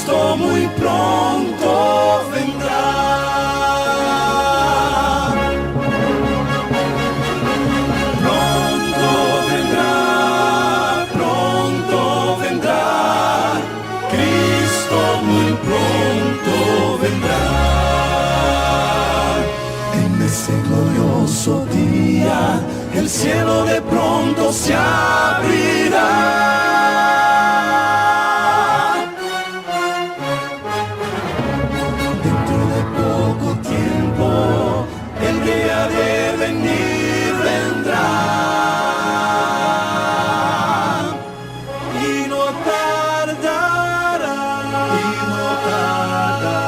Cristo muy pronto vendrá. Pronto vendrá, Cristo muy pronto vendrá. En ese glorioso día, el cielo de pronto se abrirá. Dentro de poco tiempo, el día de venir vendrá. Y no tardará, y no tardará.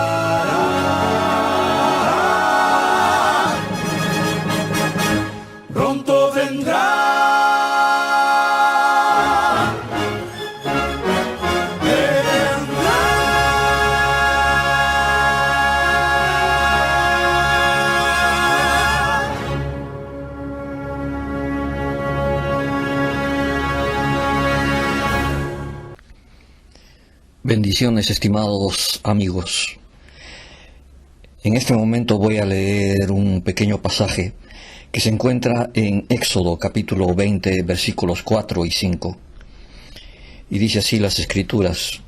Pronto vendrá. Bendiciones, estimados amigos. En este momento voy a leer un pequeño pasaje que se encuentra en Éxodo capítulo 20, versículos 4 y 5. Y dice así las Escrituras: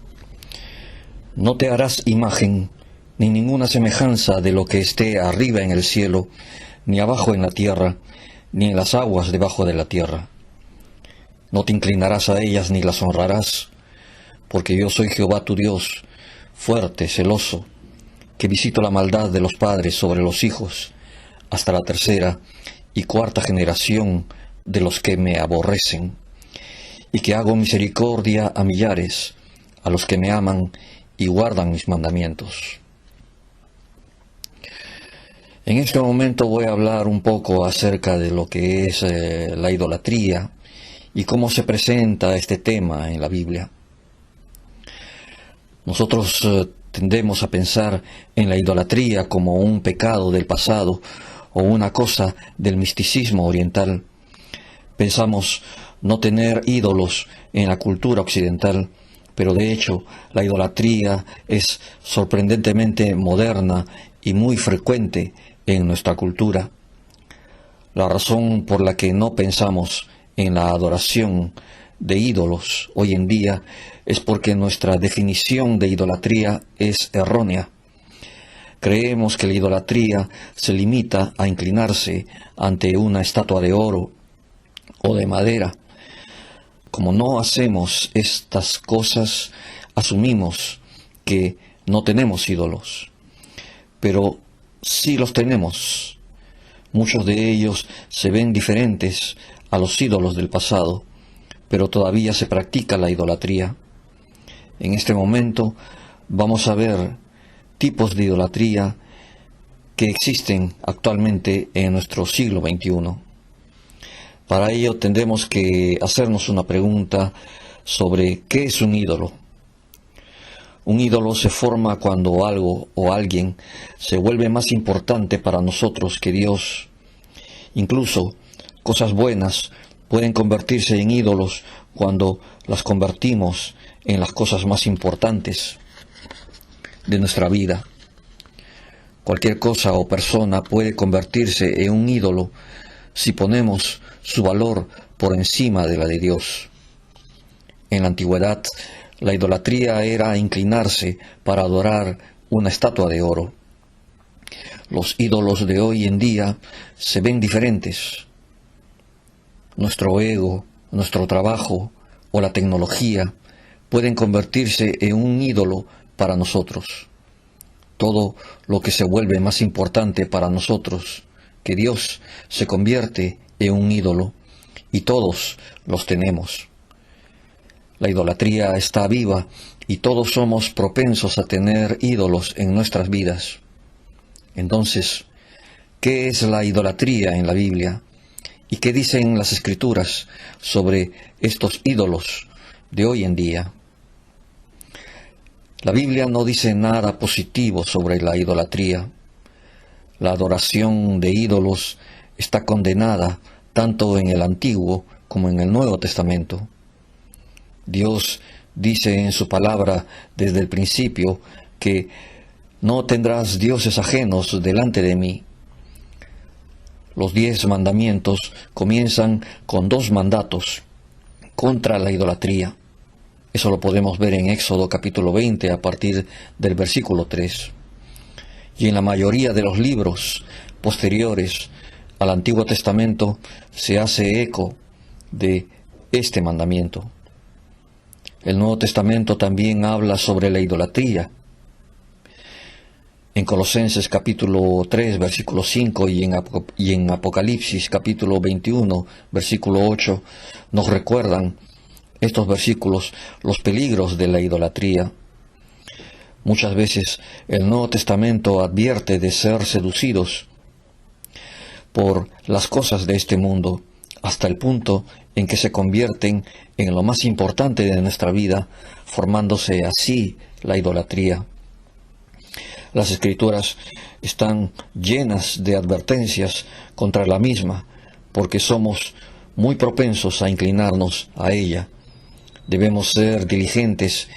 No te harás imagen ni ninguna semejanza de lo que esté arriba en el cielo, ni abajo en la tierra, ni en las aguas debajo de la tierra. No te inclinarás a ellas ni las honrarás, porque yo soy Jehová tu Dios, fuerte, celoso, que visito la maldad de los padres sobre los hijos, hasta la tercera y cuarta generación de los que me aborrecen, y que hago misericordia a millares, a los que me aman y guardan mis mandamientos. En este momento voy a hablar un poco acerca de lo que es la idolatría y cómo se presenta este tema en la Biblia. Nosotros tendemos a pensar en la idolatría como un pecado del pasado o una cosa del misticismo oriental. Pensamos no tener ídolos en la cultura occidental, pero de hecho la idolatría es sorprendentemente moderna y muy frecuente en nuestra cultura. La razón por la que no pensamos en la adoración de ídolos hoy en día es porque nuestra definición de idolatría es errónea. Creemos que la idolatría se limita a inclinarse ante una estatua de oro o de madera. Como no hacemos estas cosas, asumimos que no tenemos ídolos, pero sí los tenemos. Muchos de ellos se ven diferentes a los ídolos del pasado, pero todavía se practica la idolatría. En este momento vamos a ver tipos de idolatría que existen actualmente en nuestro siglo XXI. Para ello tendremos que hacernos una pregunta sobre qué es un ídolo. Un ídolo se forma cuando algo o alguien se vuelve más importante para nosotros que Dios. Incluso cosas buenas pueden convertirse en ídolos cuando las convertimos en las cosas más importantes de nuestra vida. Cualquier cosa o persona puede convertirse en un ídolo si ponemos su valor por encima de la de Dios. En la antigüedad, la idolatría era inclinarse para adorar una estatua de oro. Los ídolos de hoy en día se ven diferentes. Nuestro ego, nuestro trabajo o la tecnología pueden convertirse en un ídolo para nosotros. Todo lo que se vuelve más importante para nosotros que Dios se convierte en un ídolo, y todos los tenemos. La idolatría está viva y todos somos propensos a tener ídolos en nuestras vidas. Entonces, ¿qué es la idolatría en la Biblia? ¿Y qué dicen las Escrituras sobre estos ídolos de hoy en día? La Biblia no dice nada positivo sobre la idolatría. La adoración de ídolos está condenada tanto en el Antiguo como en el Nuevo Testamento. Dios dice en su palabra desde el principio que no tendrás dioses ajenos delante de mí. Los 10 mandamientos comienzan con 2 mandatos contra la idolatría. Eso lo podemos ver en Éxodo capítulo 20 a partir del versículo 3. Y en la mayoría de los libros posteriores al Antiguo Testamento se hace eco de este mandamiento. El Nuevo Testamento también habla sobre la idolatría. En Colosenses capítulo 3, versículo 5 y en Apocalipsis capítulo 21, versículo 8, nos recuerdan estos versículos los peligros de la idolatría. Muchas veces el Nuevo Testamento advierte de ser seducidos por las cosas de este mundo, hasta el punto en que se convierten en lo más importante de nuestra vida, formándose así la idolatría. Las Escrituras están llenas de advertencias contra la misma, porque somos muy propensos a inclinarnos a ella. Debemos ser diligentes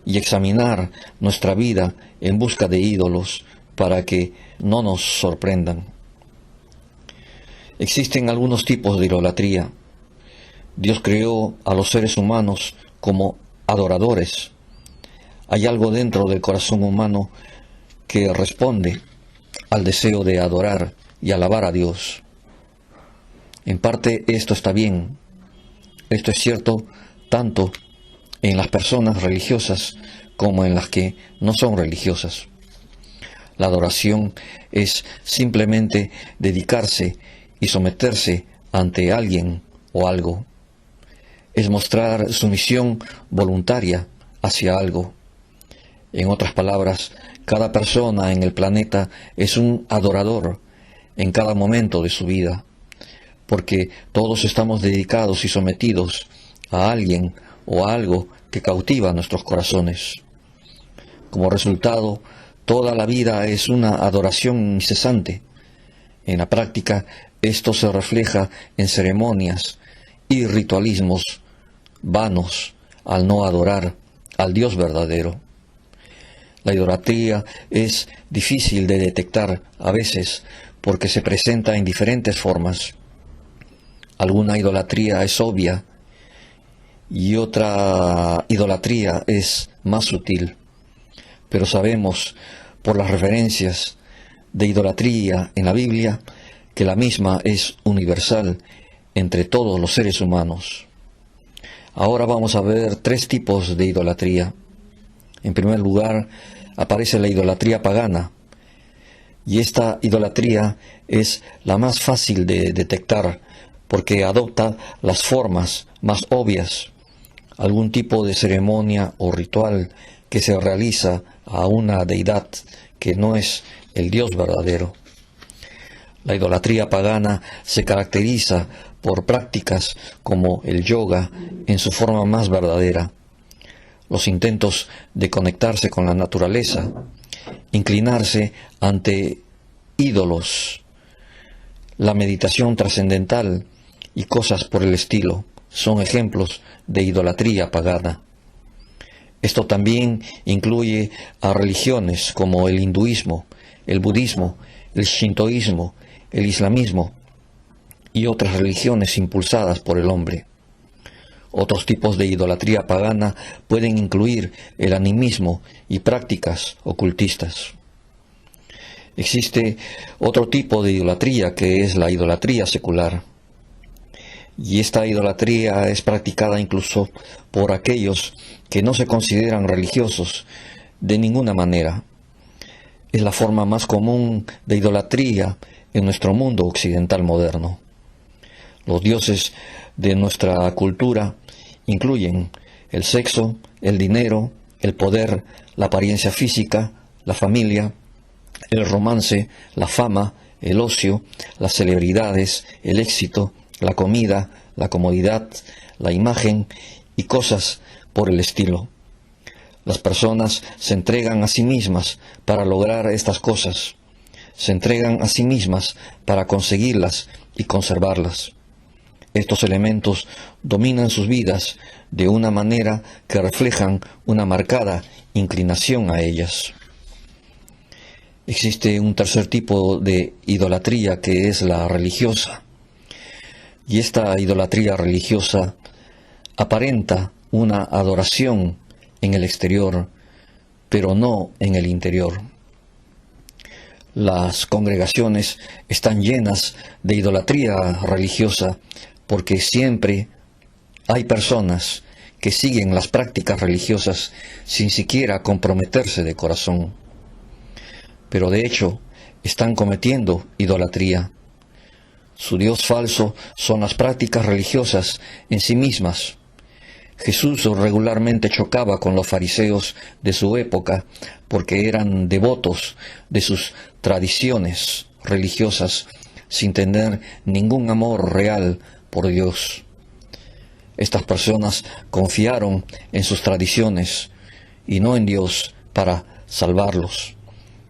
y examinar nuestra vida en busca de ídolos para que no nos sorprendan. Existen algunos tipos de idolatría. Dios creó a los seres humanos como adoradores. Hay algo dentro del corazón humano que responde al deseo de adorar y alabar a Dios. En parte esto está bien. Esto es cierto tanto en las personas religiosas como en las que no son religiosas. La adoración es simplemente dedicarse y someterse ante alguien o algo. Es mostrar sumisión voluntaria hacia algo. En otras palabras, cada persona en el planeta es un adorador en cada momento de su vida, porque todos estamos dedicados y sometidos a alguien o a algo que cautiva nuestros corazones. Como resultado, toda la vida es una adoración incesante. En la práctica, esto se refleja en ceremonias y ritualismos vanos al no adorar al Dios verdadero. La idolatría es difícil de detectar a veces porque se presenta en diferentes formas. Alguna idolatría es obvia y otra idolatría es más sutil. Pero sabemos por las referencias de idolatría en la Biblia que la misma es universal entre todos los seres humanos. Ahora vamos a ver 3 tipos de idolatría. En primer lugar, aparece la idolatría pagana, y esta idolatría es la más fácil de detectar porque adopta las formas más obvias, algún tipo de ceremonia o ritual que se realiza a una deidad que no es el Dios verdadero. La idolatría pagana se caracteriza por prácticas como el yoga en su forma más verdadera, los intentos de conectarse con la naturaleza, inclinarse ante ídolos, la meditación trascendental y cosas por el estilo son ejemplos de idolatría pagana. Esto también incluye a religiones como el hinduismo, el budismo, el shintoísmo, el islamismo y otras religiones impulsadas por el hombre. Otros tipos de idolatría pagana pueden incluir el animismo y prácticas ocultistas. Existe otro tipo de idolatría que es la idolatría secular. Y esta idolatría es practicada incluso por aquellos que no se consideran religiosos de ninguna manera. Es la forma más común de idolatría en nuestro mundo occidental moderno. Los dioses de nuestra cultura incluyen el sexo, el dinero, el poder, la apariencia física, la familia, el romance, la fama, el ocio, las celebridades, el éxito, la comida, la comodidad, la imagen y cosas por el estilo. Las personas se entregan a sí mismas para lograr estas cosas. Se entregan a sí mismas para conseguirlas y conservarlas. estos elementos dominan sus vidas de una manera que reflejan una marcada inclinación a ellas. Existe un tercer tipo de idolatría que es la religiosa. Y esta idolatría religiosa aparenta una adoración en el exterior, pero no en el interior. Las congregaciones están llenas de idolatría religiosa porque siempre hay personas que siguen las prácticas religiosas sin siquiera comprometerse de corazón. Pero de hecho están cometiendo idolatría. Su Dios falso son las prácticas religiosas en sí mismas. Jesús regularmente chocaba con los fariseos de su época porque eran devotos de sus tradiciones religiosas sin tener ningún amor real por Dios. Estas personas confiaron en sus tradiciones y no en Dios para salvarlos.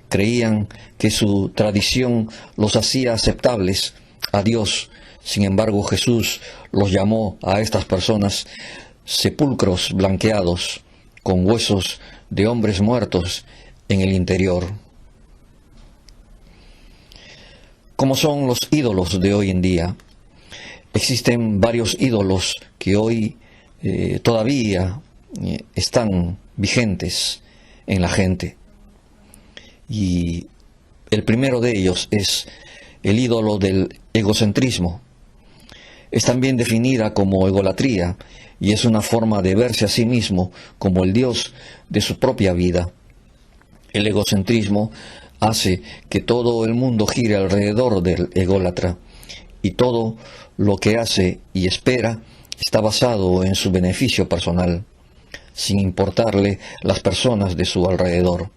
Creían que su tradición los hacía aceptables a Dios. Sin embargo, Jesús los llamó a estas personas sepulcros blanqueados, con huesos de hombres muertos en el interior. ¿Cómo son los ídolos de hoy en día? Existen varios ídolos que hoy todavía están vigentes en la gente. Y el primero de ellos es el ídolo del egocentrismo. Es también definida como egolatría y es una forma de verse a sí mismo como el Dios de su propia vida. El egocentrismo hace que todo el mundo gire alrededor del ególatra y todo lo que hace y espera está basado en su beneficio personal, sin importarle las personas de su alrededor.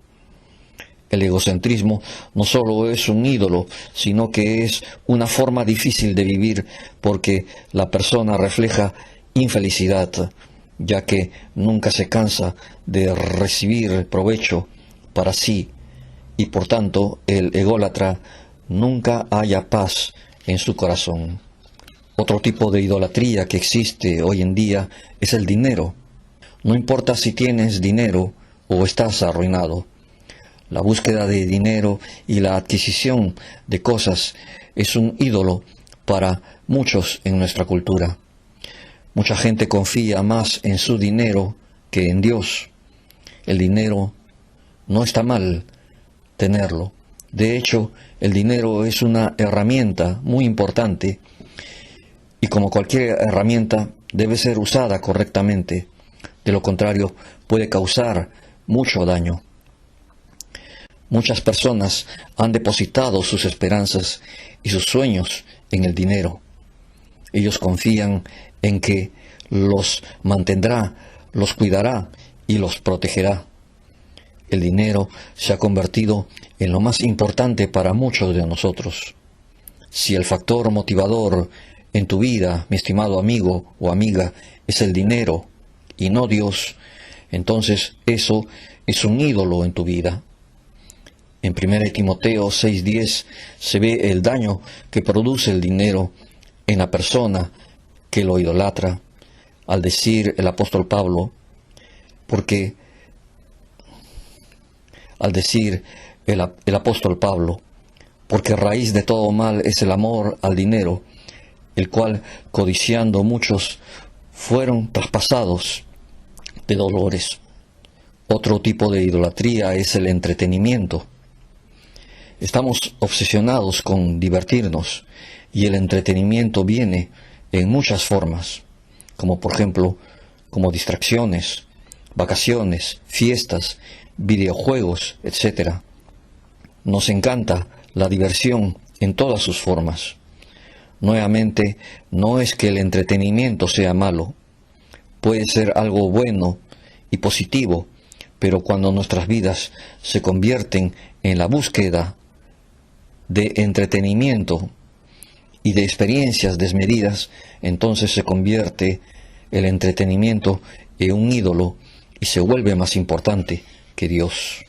El egocentrismo no solo es un ídolo, sino que es una forma difícil de vivir porque la persona refleja infelicidad, ya que nunca se cansa de recibir provecho para sí y por tanto el ególatra nunca halla paz en su corazón. Otro tipo de idolatría que existe hoy en día es el dinero. No importa si tienes dinero o estás arruinado. La búsqueda de dinero y la adquisición de cosas es un ídolo para muchos en nuestra cultura. Mucha gente confía más en su dinero que en Dios. El dinero no está mal tenerlo. De hecho, el dinero es una herramienta muy importante y como cualquier herramienta debe ser usada correctamente. De lo contrario, puede causar mucho daño. Muchas personas han depositado sus esperanzas y sus sueños en el dinero. Ellos confían en que los mantendrá, los cuidará y los protegerá. El dinero se ha convertido en lo más importante para muchos de nosotros. Si el factor motivador en tu vida, mi estimado amigo o amiga, es el dinero y no Dios, entonces eso es un ídolo en tu vida. En 1 Timoteo 6:10 se ve el daño que produce el dinero en la persona que lo idolatra, al decir el apóstol Pablo, porque raíz de todo mal es el amor al dinero, el cual, codiciando muchos, fueron traspasados de dolores. Otro tipo de idolatría es el entretenimiento. Estamos obsesionados con divertirnos y el entretenimiento viene en muchas formas, como por ejemplo, como distracciones, vacaciones, fiestas, videojuegos, etc. Nos encanta la diversión en todas sus formas. Nuevamente, no es que el entretenimiento sea malo, puede ser algo bueno y positivo, pero cuando nuestras vidas se convierten en la búsqueda de entretenimiento y de experiencias desmedidas, entonces se convierte el entretenimiento en un ídolo y se vuelve más importante que Dios.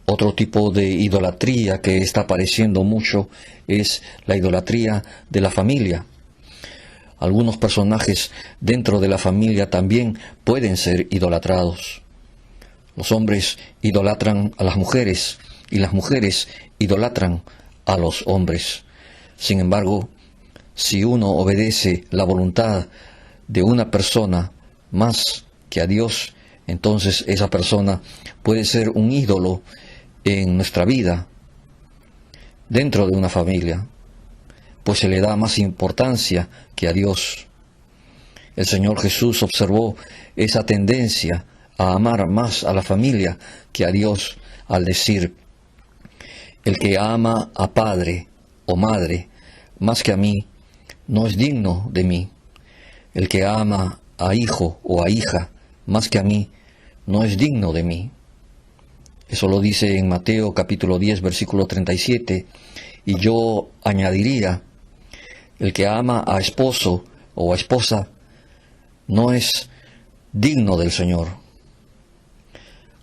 Otro tipo de idolatría que está apareciendo mucho es la idolatría de la familia. Algunos personajes dentro de la familia también pueden ser idolatrados. Los hombres idolatran a las mujeres y las mujeres idolatran a los hombres. Sin embargo, si uno obedece la voluntad de una persona más que a Dios, entonces esa persona puede ser un ídolo en nuestra vida, dentro de una familia, pues se le da más importancia que a Dios. El Señor Jesús observó esa tendencia a amar más a la familia que a Dios al decir: el que ama a padre o madre más que a mí, no es digno de mí. El que ama a hijo o a hija más que a mí, no es digno de mí. Eso lo dice en Mateo capítulo 10, versículo 37, y yo añadiría: el que ama a esposo o a esposa no es digno del Señor.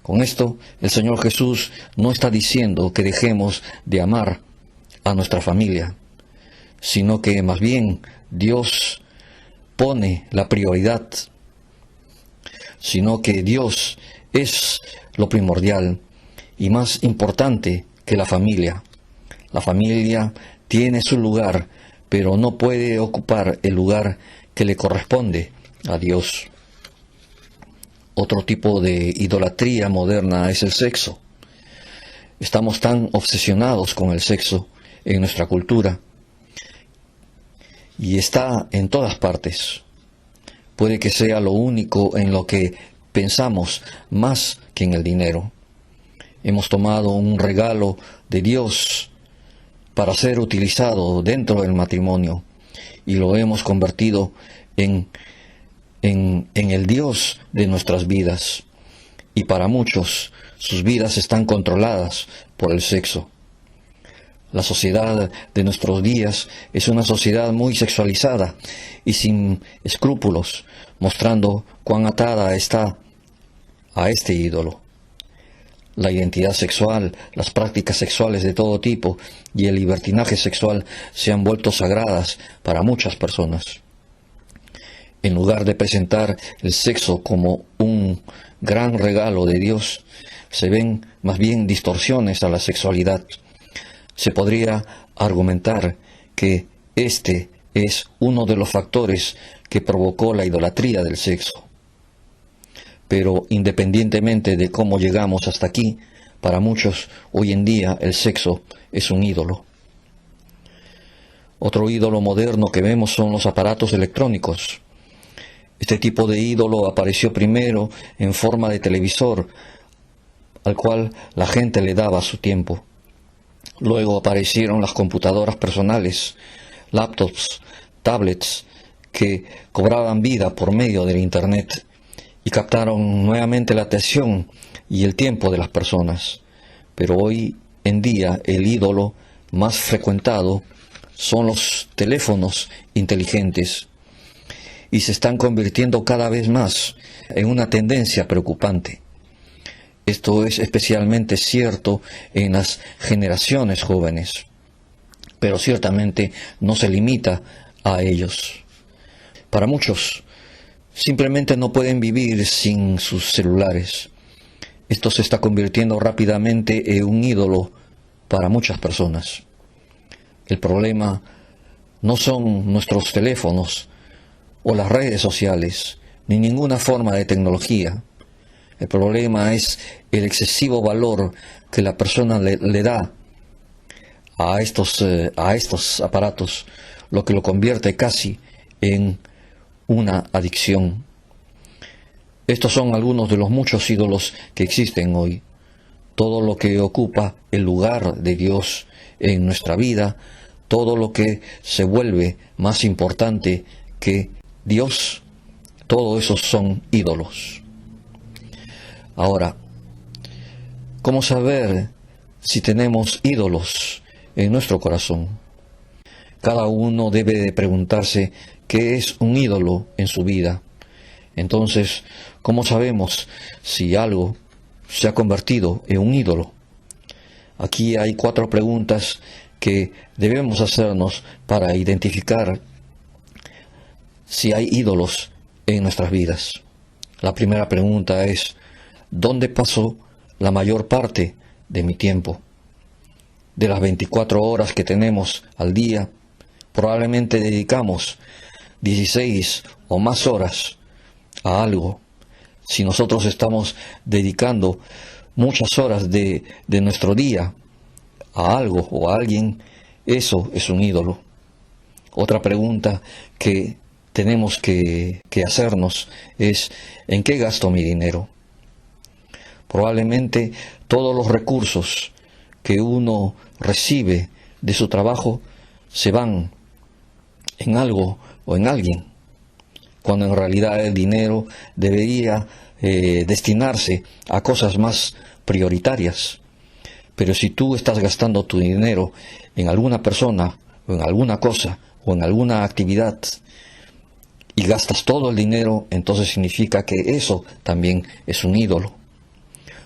Con esto, el Señor Jesús no está diciendo que dejemos de amar a nuestra familia, sino que más bien Dios pone la prioridad, sino que Dios es lo primordial y más importante que la familia. La familia tiene su lugar, pero no puede ocupar el lugar que le corresponde a Dios. Otro tipo de idolatría moderna es el sexo. Estamos tan obsesionados con el sexo en nuestra cultura y está en todas partes. Puede que sea lo único en lo que pensamos más que en el dinero. Hemos tomado un regalo de Dios para ser utilizado dentro del matrimonio y lo hemos convertido en el Dios de nuestras vidas. Y para muchos, sus vidas están controladas por el sexo. La sociedad de nuestros días es una sociedad muy sexualizada y sin escrúpulos, mostrando cuán atada está a este ídolo. La identidad sexual, las prácticas sexuales de todo tipo y el libertinaje sexual se han vuelto sagradas para muchas personas. En lugar de presentar el sexo como un gran regalo de Dios, se ven más bien distorsiones a la sexualidad. Se podría argumentar que este es uno de los factores que provocó la idolatría del sexo. Pero independientemente de cómo llegamos hasta aquí, para muchos hoy en día el sexo es un ídolo. Otro ídolo moderno que vemos son los aparatos electrónicos. Este tipo de ídolo apareció primero en forma de televisor, al cual la gente le daba su tiempo. Luego aparecieron las computadoras personales, laptops, tablets, que cobraban vida por medio del Internet y captaron nuevamente la atención y el tiempo de las personas. Pero hoy en día el ídolo más frecuentado son los teléfonos inteligentes y se están convirtiendo cada vez más en una tendencia preocupante. Esto es especialmente cierto en las generaciones jóvenes, pero ciertamente no se limita a ellos. Para muchos, simplemente no pueden vivir sin sus celulares. Esto se está convirtiendo rápidamente en un ídolo para muchas personas. El problema no son nuestros teléfonos o las redes sociales, ni ninguna forma de tecnología. El problema es el excesivo valor que la persona le da a estos aparatos, lo que lo convierte casi en una adicción. Estos son algunos de los muchos ídolos que existen hoy. Todo lo que ocupa el lugar de Dios en nuestra vida, todo lo que se vuelve más importante que Dios, todo eso son ídolos. Ahora, ¿cómo saber si tenemos ídolos en nuestro corazón? Cada uno debe de preguntarse qué es un ídolo en su vida. Entonces, ¿cómo sabemos si algo se ha convertido en un ídolo? Aquí hay 4 preguntas que debemos hacernos para identificar si hay ídolos en nuestras vidas. La primera pregunta es: ¿dónde pasó la mayor parte de mi tiempo? De las 24 horas que tenemos al día, probablemente dedicamos 16 o más horas a algo. Si nosotros estamos dedicando muchas horas de nuestro día a algo o a alguien, eso es un ídolo. Otra pregunta que tenemos que hacernos es: ¿en qué gasto mi dinero? Probablemente todos los recursos que uno recibe de su trabajo se van en algo o en alguien, cuando en realidad el dinero debería destinarse a cosas más prioritarias. Pero si tú estás gastando tu dinero en alguna persona o en alguna cosa o en alguna actividad y gastas todo el dinero, entonces significa que eso también es un ídolo.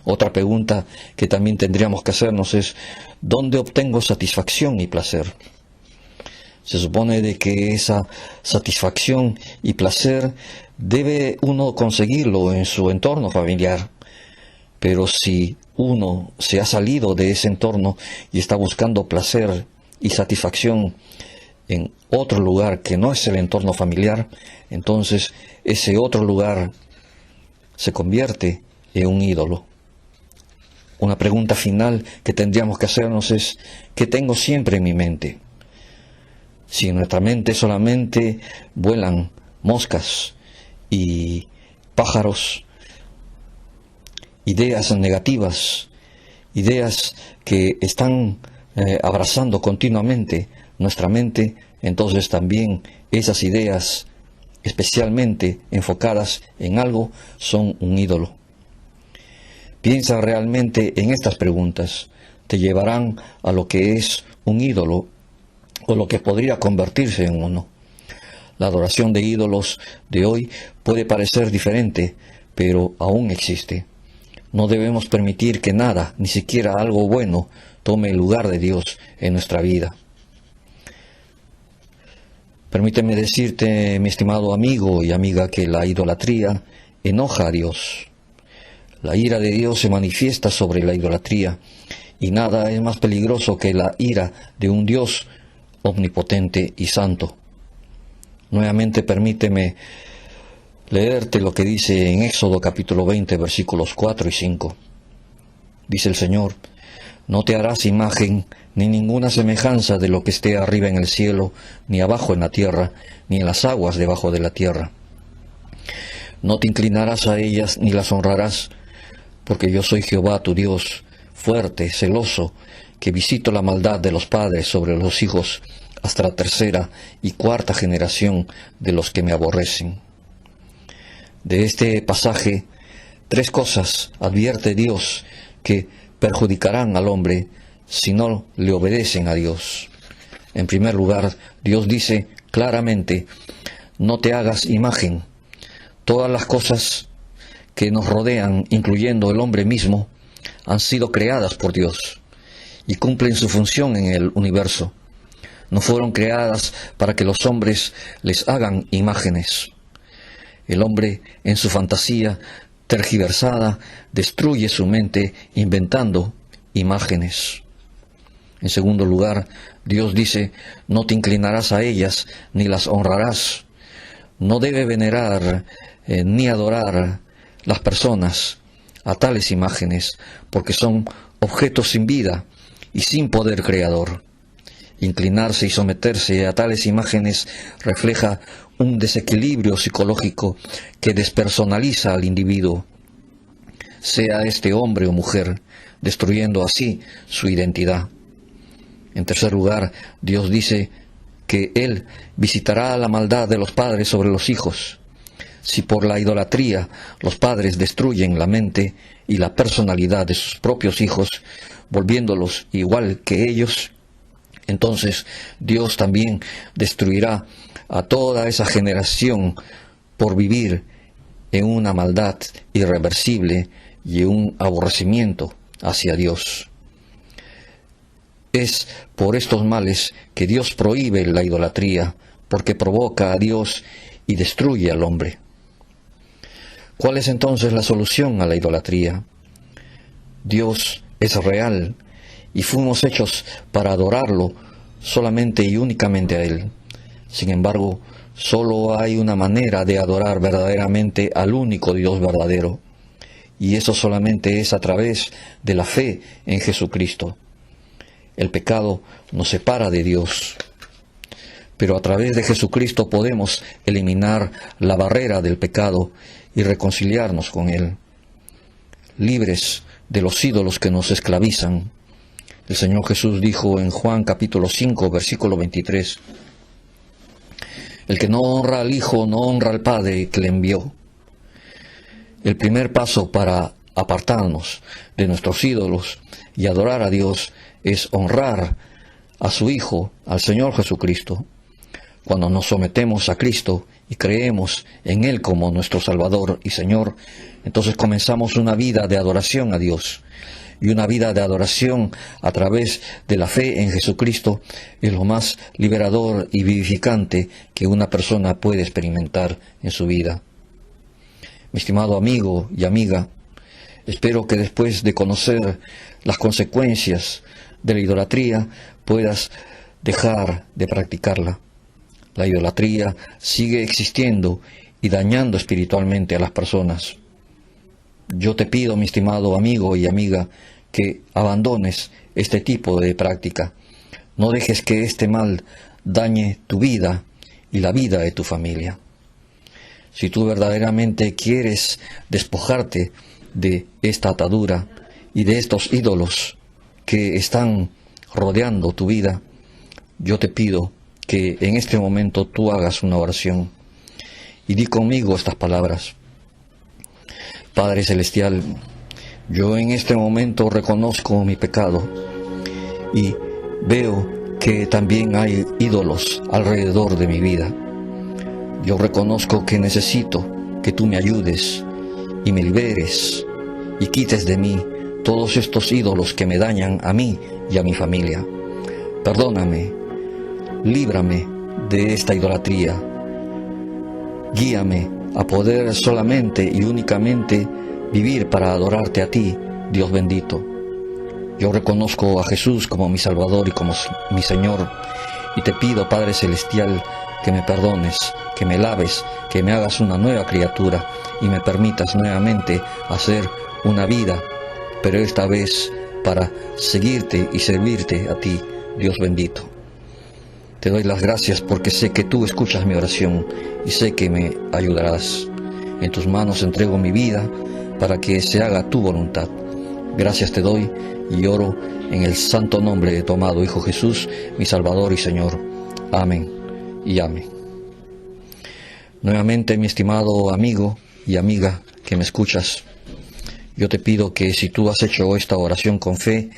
Otra pregunta que también tendríamos que hacernos es: ¿dónde obtengo satisfacción y placer? Se supone de que esa satisfacción y placer debe uno conseguirlo en su entorno familiar. Pero si uno se ha salido de ese entorno y está buscando placer y satisfacción en otro lugar que no es el entorno familiar, entonces ese otro lugar se convierte en un ídolo. Una pregunta final que tendríamos que hacernos es: ¿qué tengo siempre en mi mente? Si en nuestra mente solamente vuelan moscas y pájaros, ideas negativas, ideas que están abrazando continuamente nuestra mente, entonces también esas ideas, especialmente enfocadas en algo, son un ídolo. Piensa realmente en estas preguntas. Te llevarán a lo que es un ídolo o lo que podría convertirse en uno. La adoración de ídolos de hoy puede parecer diferente, pero aún existe. No debemos permitir que nada, ni siquiera algo bueno, tome el lugar de Dios en nuestra vida. Permíteme decirte, mi estimado amigo y amiga, que la idolatría enoja a Dios. La ira de Dios se manifiesta sobre la idolatría, y nada es más peligroso que la ira de un Dios omnipotente y santo. Nuevamente permíteme leerte lo que dice en Éxodo capítulo 20, versículos 4 y 5. Dice el Señor: no te harás imagen ni ninguna semejanza de lo que esté arriba en el cielo, ni abajo en la tierra, ni en las aguas debajo de la tierra. No te inclinarás a ellas ni las honrarás, porque yo soy Jehová tu Dios, fuerte, celoso, que visito la maldad de los padres sobre los hijos hasta la 3ª y 4ª generación de los que me aborrecen. De este pasaje, 3 cosas advierte Dios que perjudicarán al hombre si no le obedecen a Dios. En primer lugar, Dios dice claramente: no te hagas imagen. Todas las cosas que nos rodean, incluyendo el hombre mismo, han sido creadas por Dios y cumplen su función en el universo. No fueron creadas para que los hombres les hagan imágenes. El hombre, en su fantasía tergiversada, destruye su mente inventando imágenes. En segundo lugar, Dios dice: no te inclinarás a ellas ni las honrarás. No debe venerar ni adorar las personas a tales imágenes, porque son objetos sin vida y sin poder creador. Inclinarse y someterse a tales imágenes refleja un desequilibrio psicológico que despersonaliza al individuo, sea este hombre o mujer, destruyendo así su identidad. En tercer lugar, Dios dice que Él visitará la maldad de los padres sobre los hijos. Si por la idolatría los padres destruyen la mente y la personalidad de sus propios hijos, volviéndolos igual que ellos, entonces Dios también destruirá a toda esa generación por vivir en una maldad irreversible y en un aborrecimiento hacia Dios. Es por estos males que Dios prohíbe la idolatría, porque provoca a Dios y destruye al hombre. ¿Cuál es entonces la solución a la idolatría? Dios es real y fuimos hechos para adorarlo solamente y únicamente a Él. Sin embargo, solo hay una manera de adorar verdaderamente al único Dios verdadero, y eso solamente es a través de la fe en Jesucristo. El pecado nos separa de Dios, pero a través de Jesucristo podemos eliminar la barrera del pecado y reconciliarnos con Él, libres de los ídolos que nos esclavizan. El Señor Jesús dijo en Juan capítulo 5, versículo 23, el que no honra al Hijo no honra al Padre que le envió. El primer paso para apartarnos de nuestros ídolos y adorar a Dios es honrar a su Hijo, al Señor Jesucristo. Cuando nos sometemos a Cristo y creemos en Él como nuestro Salvador y Señor, entonces comenzamos una vida de adoración a Dios. Y una vida de adoración a través de la fe en Jesucristo es lo más liberador y vivificante que una persona puede experimentar en su vida. Mi estimado amigo y amiga, espero que después de conocer las consecuencias de la idolatría puedas dejar de practicarla. La idolatría sigue existiendo y dañando espiritualmente a las personas. Yo te pido, mi estimado amigo y amiga, que abandones este tipo de práctica. No dejes que este mal dañe tu vida y la vida de tu familia. Si tú verdaderamente quieres despojarte de esta atadura y de estos ídolos que están rodeando tu vida, yo te pido que en este momento tú hagas una oración y di conmigo estas palabras. Padre Celestial, yo en este momento reconozco mi pecado y veo que también hay ídolos alrededor de mi vida. Yo reconozco que necesito que tú me ayudes y me liberes y quites de mí todos estos ídolos que me dañan a mí y a mi familia. Perdóname, líbrame de esta idolatría. Guíame a poder solamente y únicamente vivir para adorarte a ti, Dios bendito. Yo reconozco a Jesús como mi Salvador y como mi Señor, y te pido, Padre Celestial, que me perdones, que me laves, que me hagas una nueva criatura y me permitas nuevamente hacer una vida, pero esta vez para seguirte y servirte a ti, Dios bendito. Te doy las gracias porque sé que tú escuchas mi oración y sé que me ayudarás. En tus manos entrego mi vida para que se haga tu voluntad. Gracias te doy y oro en el santo nombre de tu amado Hijo Jesús, mi Salvador y Señor. Amén y amén. Nuevamente, mi estimado amigo y amiga que me escuchas, yo te pido que si tú has hecho esta oración con fe,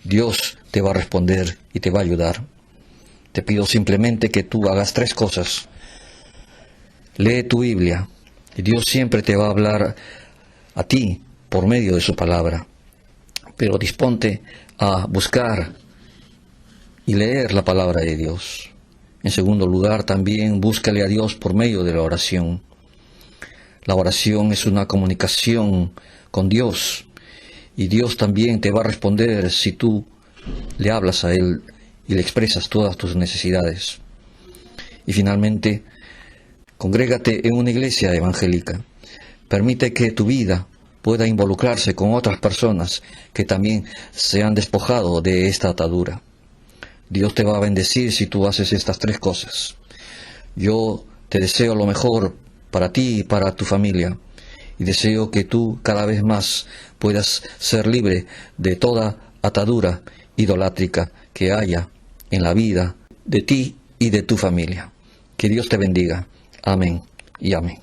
Dios te va a responder y te va a ayudar. Te pido simplemente que tú hagas 3 cosas. Lee tu Biblia, y Dios siempre te va a hablar a ti por medio de su palabra. Pero disponte a buscar y leer la palabra de Dios. En segundo lugar, también búscale a Dios por medio de la oración. La oración es una comunicación con Dios, y Dios también te va a responder si tú le hablas a Él y le expresas todas tus necesidades. Y finalmente, congrégate en una iglesia evangélica. Permite que tu vida pueda involucrarse con otras personas que también se han despojado de esta atadura. Dios te va a bendecir si tú haces estas 3 cosas. Yo te deseo lo mejor para ti y para tu familia, y deseo que tú cada vez más puedas ser libre de toda atadura idolátrica que haya en la vida de ti y de tu familia. Que Dios te bendiga. Amén y amén.